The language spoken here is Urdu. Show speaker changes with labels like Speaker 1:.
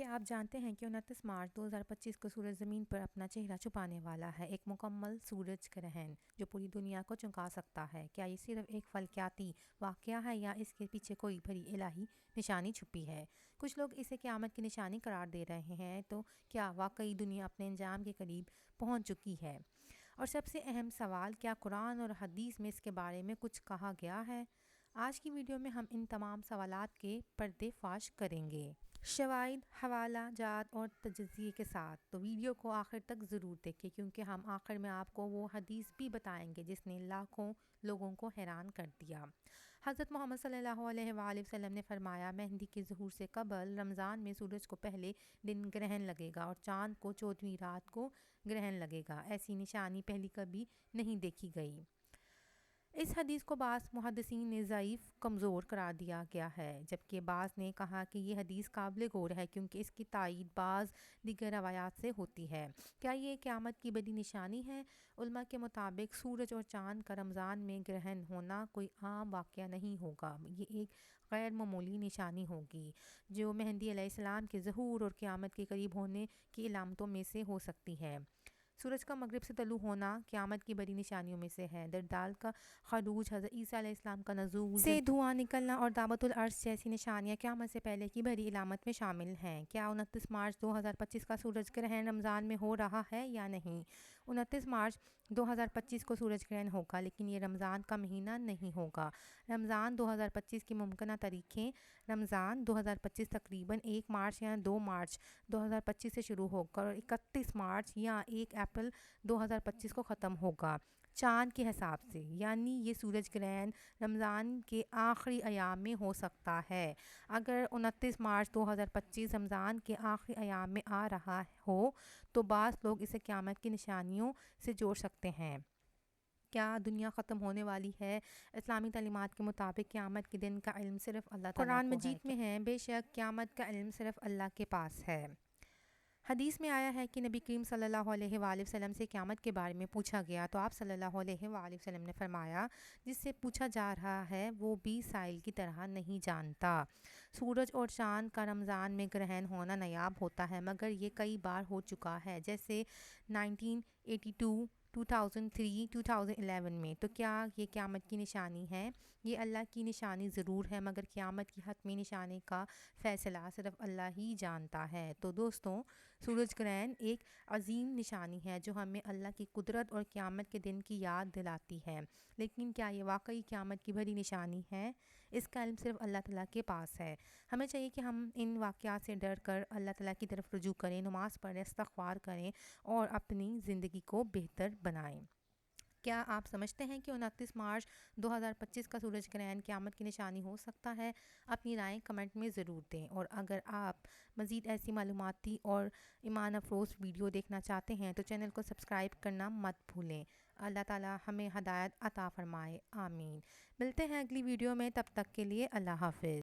Speaker 1: کیا آپ جانتے ہیں کہ 29 مارچ 2025 کو سورج زمین پر اپنا چہرہ چھپانے والا ہے، ایک مکمل سورج گرہن جو پوری دنیا کو چونکا سکتا ہے۔ کیا یہ صرف ایک فلکیاتی واقعہ ہے یا اس کے پیچھے کوئی بڑی الہی نشانی چھپی ہے؟ کچھ لوگ اسے قیامت کی نشانی قرار دے رہے ہیں، تو کیا واقعی دنیا اپنے انجام کے قریب پہنچ چکی ہے؟ اور سب سے اہم سوال، کیا قرآن اور حدیث میں اس کے بارے میں کچھ کہا گیا ہے؟ آج کی ویڈیو میں ہم ان تمام سوالات کے پردے فاش کریں گے، شواہد، حوالہ جات اور تجزیے کے ساتھ۔ تو ویڈیو کو آخر تک ضرور دیکھیں، کیونکہ ہم آخر میں آپ کو وہ حدیث بھی بتائیں گے جس نے لاکھوں لوگوں کو حیران کر دیا۔ حضرت محمد صلی اللہ علیہ وآلہ وسلم نے فرمایا، مہدی کے ظہور سے قبل رمضان میں سورج کو پہلے دن گرہن لگے گا اور چاند کو 14ویں رات کو گرہن لگے گا۔ ایسی نشانی پہلی کبھی نہیں دیکھی گئی۔ اس حدیث کو بعض محدثین نے ضعیف، کمزور قرار دیا گیا ہے، جبکہ بعض نے کہا کہ یہ حدیث قابل غور ہے کیونکہ اس کی تائید بعض دیگر روایات سے ہوتی ہے۔ کیا یہ قیامت کی بڑی نشانی ہے؟ علماء کے مطابق سورج اور چاند کا رمضان میں گرہن ہونا کوئی عام واقعہ نہیں ہوگا، یہ ایک غیر معمولی نشانی ہوگی جو مہدی علیہ السلام کے ظہور اور قیامت کے قریب ہونے کی علامتوں میں سے ہو سکتی ہے۔ سورج کا مغرب سے طلوع ہونا قیامت کی بڑی نشانیوں میں سے ہے۔ دجال کا خروج، حضرت عیسیٰ علیہ السلام کا نزول سے دھواں نکلنا اور دعوت العرش جیسی نشانیاں قیامت سے پہلے کی بڑی علامت میں شامل ہیں۔ کیا 29 مارچ 2025 کا سورج گرہن رمضان میں ہو رہا ہے یا نہیں؟ 29 مارچ 2025 کو سورج گرہن ہوگا، لیکن یہ رمضان کا مہینہ نہیں ہوگا۔ رمضان 2025 کی ممکنہ تاریخیں: رمضان 2025 تقریباً 1 مارچ یا 2 مارچ 2025 سے شروع ہوگا اور 31 مارچ یا 1 اپریل 2025 کو ختم ہوگا چاند کے حساب سے، یعنی یہ سورج گرہن رمضان کے آخری ایام میں ہو سکتا ہے۔ اگر 29 مارچ 2025 رمضان کے آخری ایام میں آ رہا ہو تو بعض لوگ اسے قیامت کی نشانیوں سے جوڑ سکتے ہیں۔ کیا دنیا ختم ہونے والی ہے؟ اسلامی تعلیمات کے مطابق قیامت کے دن کا علم صرف اللہ تعالیٰ کو ہے۔ قرآن مجید میں ہے، بے شک قیامت کا علم صرف اللہ کے پاس ہے۔ حدیث میں آیا ہے کہ نبی کریم صلی اللہ علیہ وآلہ وسلم سے قیامت کے بارے میں پوچھا گیا تو آپ صلی اللہ علیہ وآلہ وسلم نے فرمایا، جس سے پوچھا جا رہا ہے وہ بھی سائل کی طرح نہیں جانتا۔ سورج اور چاند کا رمضان میں گرہن ہونا نایاب ہوتا ہے، مگر یہ کئی بار ہو چکا ہے، جیسے 1982، 2003، 2011 میں۔ تو کیا یہ قیامت کی نشانی ہے؟ یہ اللہ کی نشانی ضرور ہے، مگر قیامت کی حتمی نشانی کا فیصلہ صرف اللہ ہی جانتا ہے۔ تو دوستوں، سورج گرہن ایک عظیم نشانی ہے جو ہمیں اللہ کی قدرت اور قیامت کے دن کی یاد دلاتی ہے، لیکن کیا یہ واقعی قیامت کی بڑی نشانی ہے؟ اس کا علم صرف اللہ تعالیٰ کے پاس ہے۔ ہمیں چاہیے کہ ہم ان واقعات سے ڈر کر اللہ تعالیٰ کی طرف رجوع کریں، نماز پڑھیں، استغفار کریں اور اپنی زندگی کو بہتر بنائیں۔ کیا آپ سمجھتے ہیں کہ 29 مارچ 2025 کا سورج گرہن قیامت کی نشانی ہو سکتا ہے؟ اپنی رائے کمنٹ میں ضرور دیں، اور اگر آپ مزید ایسی معلوماتی اور ایمان افروز ویڈیو دیکھنا چاہتے ہیں تو چینل کو سبسکرائب کرنا مت بھولیں۔ اللہ تعالیٰ ہمیں ہدایت عطا فرمائے، آمین۔ ملتے ہیں اگلی ویڈیو میں، تب تک کے لیے اللہ حافظ۔